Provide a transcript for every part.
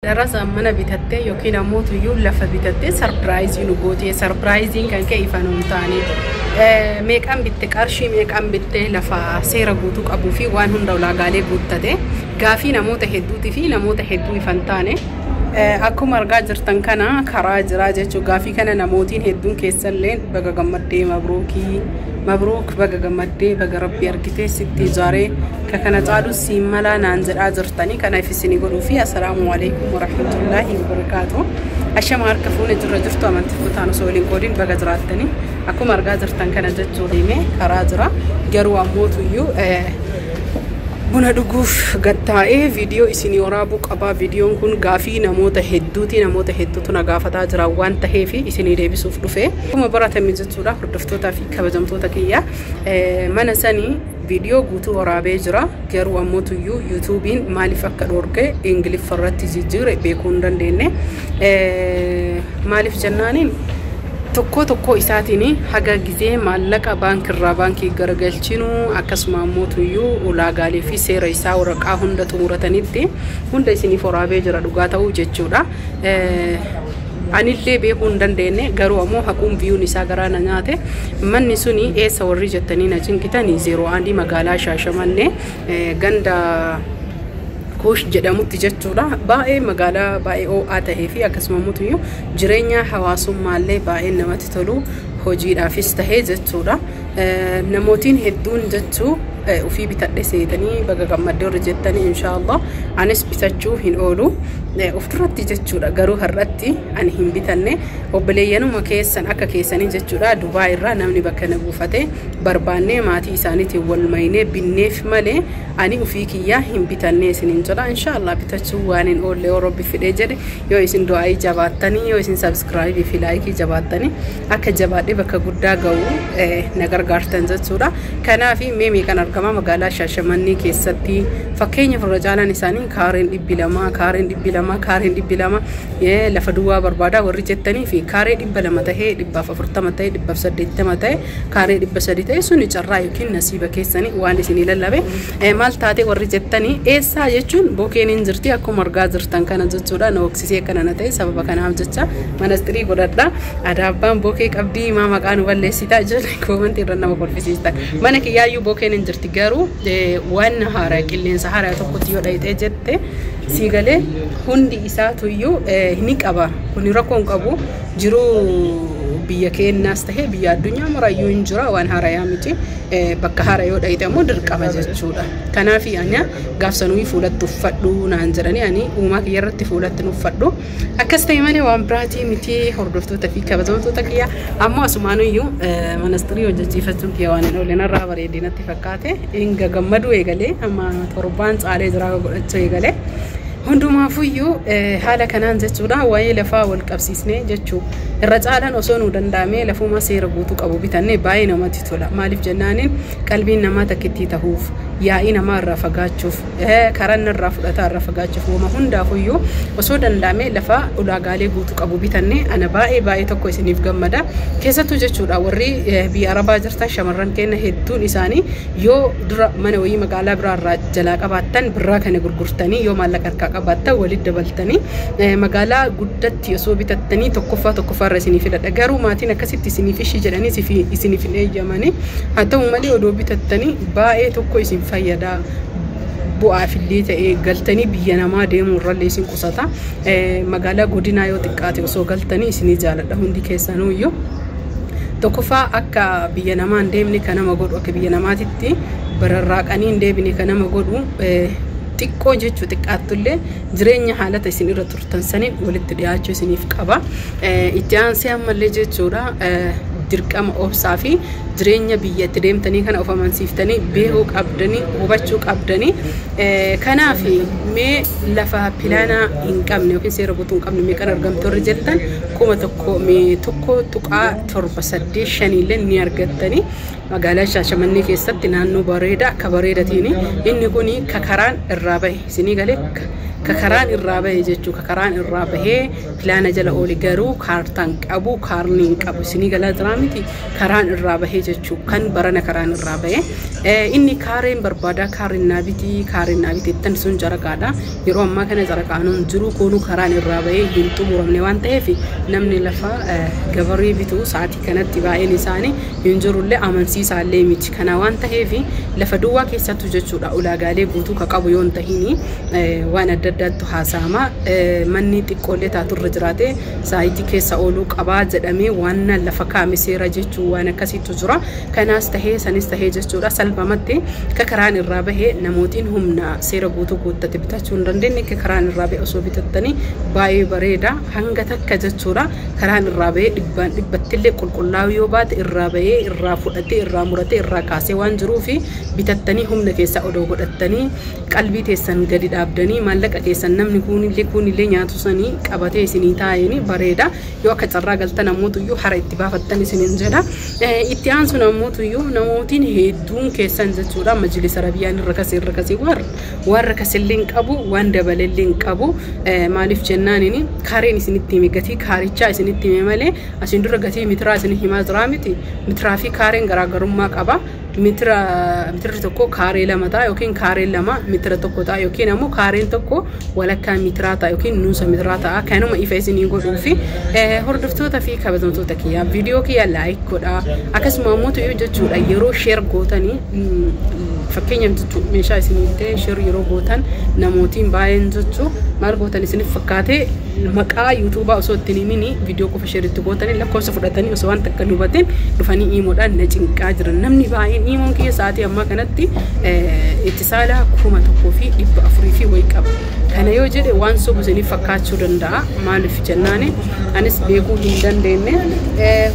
دراسة منا بيتهتة يمكن أموت ويقول لفة بيتهتة سربرايز ينقوتي سربرايزين كان كيف نمتاني ميك أم بتكارشي ميك أم بتة لفة سيرة قوتك أبو في وان هم دولا قالي قوتته قافي نموت هدوتي في نموت هدوي فنتاني أكو مرجع جرتن كنا خراج راجع شو قافي كنا نموتين هدون كيسلين بقى جمدة مبروكي مبروك بقى جمدة بقى ربي أركتي ستي جاري كنا تعالوا سيملا ننزل أجرتني كنا في سنغول فيها السلام عليكم ورحمة الله وبركاته عشان ما أركفون جرجرتوا من تفوتانو سولين كورين بقى جرتني أكو مرجع جرتن كنا جت جوريمه خراجرا جروا موت ويو بنا دقوف قطعه فيديو إسني ورابوك أبا فيديو كون قافي نموت هدوتو نقافة جراوان تهيفي إسني ريبي سوف دفه كما برات ميزت سورة ردفتوتا في كبجمتوتا كيا من سني فيديو قوتو ورابي جرا كيرو أموتو يوتيوبين مالي فكر ورقة إنجلي فرات تجيجر بيكون دندينه مالي في جنانين tokko isaatini haga gizee maallaqa baankii garagalchinu akkasuma mootuyyuu ulaagaalee fi seera isaa waraqaa hunda xumuratanitti hunda isiniif waraabee jira dhugaa ta'uu jechuudha anillee beekuu hin dandeenye garuu ammoo haquun biyuun isaa garaa na nyaate manni suni eessa warri jettanii na cinqitanii 01 magaalaa Shaashamannee ganda كوش جداموت تجتورا باقي مقالة باقي أو آته في أكسم موتيو جرينا حواسم مالي باقي نمات تلو هجير عفيس تهي جتورا نموتين هدون جتو وفي بتقدسيتني بقى قم الدور جتني إن شاء الله عنس بتجو هنقولو افترض تجتورا قرو هرتي عن هم بتني وبليانو مكيسن أكا كيسني جتورا دبي را نمني بكنا بوفته بربانة ماتي سانتي والمينة بالنف مالي أني وفيكيا هم بتني سنين إن شاء الله بتجو وانين أول لو ربي في رجال يويسين دعاء جباتني يويسين سبسكرايب في لايك جباتني أكا جباتي بكا قدا جو نجار قارتن جتورا كنا في ميمي كان كما مقالة شاشماني كيستي فكيني في الرجال نساني كارين إبلما يه لفدوا بربادا ورجتني في كارين إبلما تهي إبا ففرتما تهي إبا بسدتما تهي كارين إبا سدتي سوني جرا يمكن نصيبه كيساني واني سني للبه مال تاتي ورجتني إيسا يجون بوكين إنجرتي أكو مرجع زرتان كنا جتورا نوكسيسي كنا نتاي سبب كنا هم جتة منستري قدرنا أدابان بوكيك أبدي ما مكان ولا سيتا جل كومنتي رنا ما قول في سيتا منك يا بوكين إنجرتي جارو وان هارا كلين سهارا تقطيو دايت أجت سيغلي هندي إساتو يو هنيك أبا هني ركون أبو جرو بيا الناس تهي بيا الدنيا مرايو إنجرا وان هارا يامتي بكهارا يو دايت مودر كمجت شودا كنا في أنيا قافسنوي فولت تفدو نانجراني أني وما كيرت فولت نفدو أكستيماني وان براتي متي هردفتو تفي كبزمتو تكيا أما أسمانو يو منستري وجتيفتو كيا وان لنا رابر يدينا تفكاته إنجا جمدو يجلي أما تربان على زراعة قلتو يجلي هندوما فيو حالا كنان جتشودا وين لفا والكبسيسني جتشو الرجال نصونو دندامي لفو ما سيربوتو أبو بيتني باينا ما تطلع مالف جنانين قلبين ما تكتي تهوف يا إنا ما رفقات شوف كرن الرفقات الرفقات شوف وما هندا فيو وصود دندامي لفا ولا قالي بوتو أبو بيتني أنا باي تكوي سنيف جمدا كيسة تجتشودا وري بياربا جرتا شمرن كنا هدون إساني يو در منوي مقالة برا جلاك أباتن برا كنا غرغرتني يو مالك أباتا ولد دبلتني مقالة قدت يسوع بتتني تكفى رسني في الأجارو ما تينا كسبت سني في شجراني سني في الأياماني حتى مالي ودو بتتني باي تكوي سن فيدا بوع في الليل قلتني بيانا ما ديم ورلي سن قصتا مقالة قدنا يو تكاتي وسو قلتني سني جالة هندي كيسانو يو تكفى أكا بيانا ما ديمني كنا مقول أكا بيانا ما تتي برراك أنين ديمني كنا مقول تيكو جيتشو تكاتولي جريني حالة سنيرة ترتنسني ولد دياتشو سنيف كابا إتيان سيام مالي جيتشورا دركام أوبسافي جريني بيا تريم تاني كان أوفا منسيف تاني بيهوك أبداني وباتشوك أبداني كان في مي لفا بلانا إنكامني وكين سيربوتون كامني مي كان أرقام تورجلتان كوما تكو مي تكو تقع تربسدي شاني لن نيارجتاني magaalaa Shaashamannee keessatti naannoo bareedaa akka bareedatiini inni kuni kakaraan irraa bahe isinii galee kakaraan irraa bahe jechuu kakaraan irraa bahee pilaana jala ooli garuu kaartaan qabu kaarniin qabu isinii galaa jira miti karaan irraa bahee jechuu kan barana karaan irraa bahe inni kaareen barbaadaa kaareen naabiti tan sun jaraqaadha yeroo ammaa kana jaraqaanuun jiru koonu karaan irraa bahee hin xumuramne waan ta'eef namni lafa gabarii bituu sa'aatii kanatti baay'een isaanii hin jirullee amansiisaallee miti kana waan ta'eef lafa duwwaa keessattu jechuudha ulaagaalee guutuu ka qabu yoon tahini waan adda addaatu haasa'ama manni xiqqoolee taaturra jiraate saayitii keessa ooluu qabaa jedhamee waan lafa kaame seera jechuu waan akkasiitu jira kanaas tahee sanis tahee jechuudha salphamatti kakaraan irraa bahee namootiin humna seera guutuu guuttate bitachuu hin dandeenye kakaraan irraa bahee osoo bitattanii baay'ee bareeda hanga takka jechuudha karaan irraa bahee dhibbaan dhibbattillee qulqullaa'uu yoo baate irraa bahee irraa fudhatee irraa muratee irraa kaasee waan jiruufi bitattanii humna keessa odoo godhattanii qalbii teessan gadi dhaabdanii maallaqa keessan namni kunillee nyaatu sanii qabatee isinii taa'anii bareeda yoo akka carraa galtan namootuyyuu hara itti baafattan isiniin jedha itti aansu namootuyyuu namootiin hedduun keessan jechuudha majlisa rabiyyaan irra kasee warra kasilleen qabu waan dabalelleen qabu maaliif jennaanini kaareen isinitti hime gatii kaarichaa isinitti hime malee asin dura gatii mitiraa isinii himaa jira miti mitiraa fi kaareen garaagarummaa qaba mitira tokko kaaree lama ta'a yookiin kaaree lama mitira tokko ta'a yookiin ammoo kaareen tokko walakkaa mitiraa ta'a yookiin nuusa mitiraa ta'a kanuma ifa isinii godhuu fi hordoftoota fi kabajamtoota kiyyaa viidiyoo kiyya laayik godhaa akkasuma ammoo jechuudha yeroo sheer gootanii fakkeenyaaf jechuun meeshaa isinii ta'e sheer yeroo gootan namootiin baay'een jechuun maal gootan isiniif fakkaatee maqaa yuutuubaa osoo ittiin himini viidiyoo qofa sheeritti gootanii lakkoofsa fudhatanii osoo waan takka hubateen dhufanii iimoodhaan na cinqaa jiran namni baay'een iimoon kiyya sa'aatii ammaa kanatti ittisaala 1,400 fi wayi qaba kana yoo jedhe waan sobu isiniif fakkaachuu danda'a maaliif jennaani anis beekuu hin dandeenye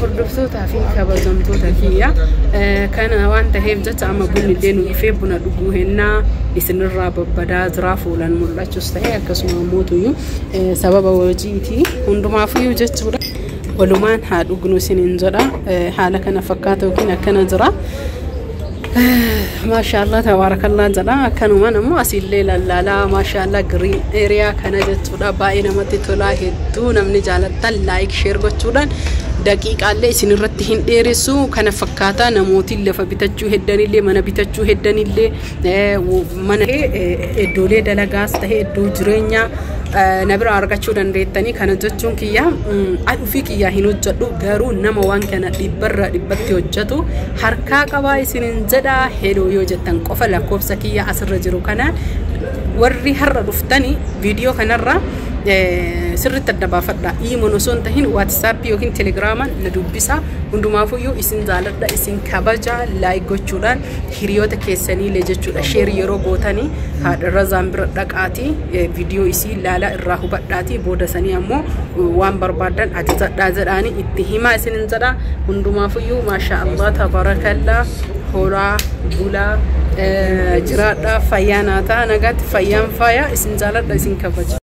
hordoftootaa fi kabajamtoota kiyya kana waan ta'eef jecha amma bunni illee nu ifee buna dhuguu hennaa isinirraa babbadaa jira fuulan mul'achus ta'e akkasuma mootuyyuu sababa hojiitii hundumaafiyyuu jechuudha walumaan haa dhugnu isiniin jedha haala kana fakkaata yookiin akkana jira maashaallah tabarakallah jedha akkanuma nammoo asillee lallaalaa maashaallah green area kana jechuudha baay'ee namatti tolaa hedduu namni jaalatan laayik sheer gochuudhaan daqiiqaallee isinirratti hin dheeressu kana fakkaata namootiin lafa bitachuu heddanillee mana bitachuu heddanillee mana iddoolee dalagaas ta'e iddoo jireenyaa nabira argachuu dandeettanii kana jechuun kiyya adufii kiyya hin hojjedhu garuu nama waan kana dhibbarra dhibbatti hojjetu harkaa qabaa isinin jedha hedoo yoo jettan qofa lakkoofsa kiyya asirra jiru kana warri har'a dhuftanii viidiyoo kanarra sirriitti adda baafadha iimoon osoo hin tahin waatsappii yookiin telegiraamaan na dubbisa hundumaafuyyuu isin jaaladha isin kabaja laayik gochuudhaan hiriyoota keessaniilee jechuudha sheer yeroo gootanii haadharra zaambira dhaqaatii viidiyoo isii laalaa irraa hubadhaatii booda sanii ammoo waan barbaadan ajajadhaa jedhaanii itti himaa isinin jedha hundumaafuyyuu maashaallah tabarakallah horaa bulaa jiraadha fayyaa naataa nagaatti fayyaan faayaa isin jaaladha isin kabaja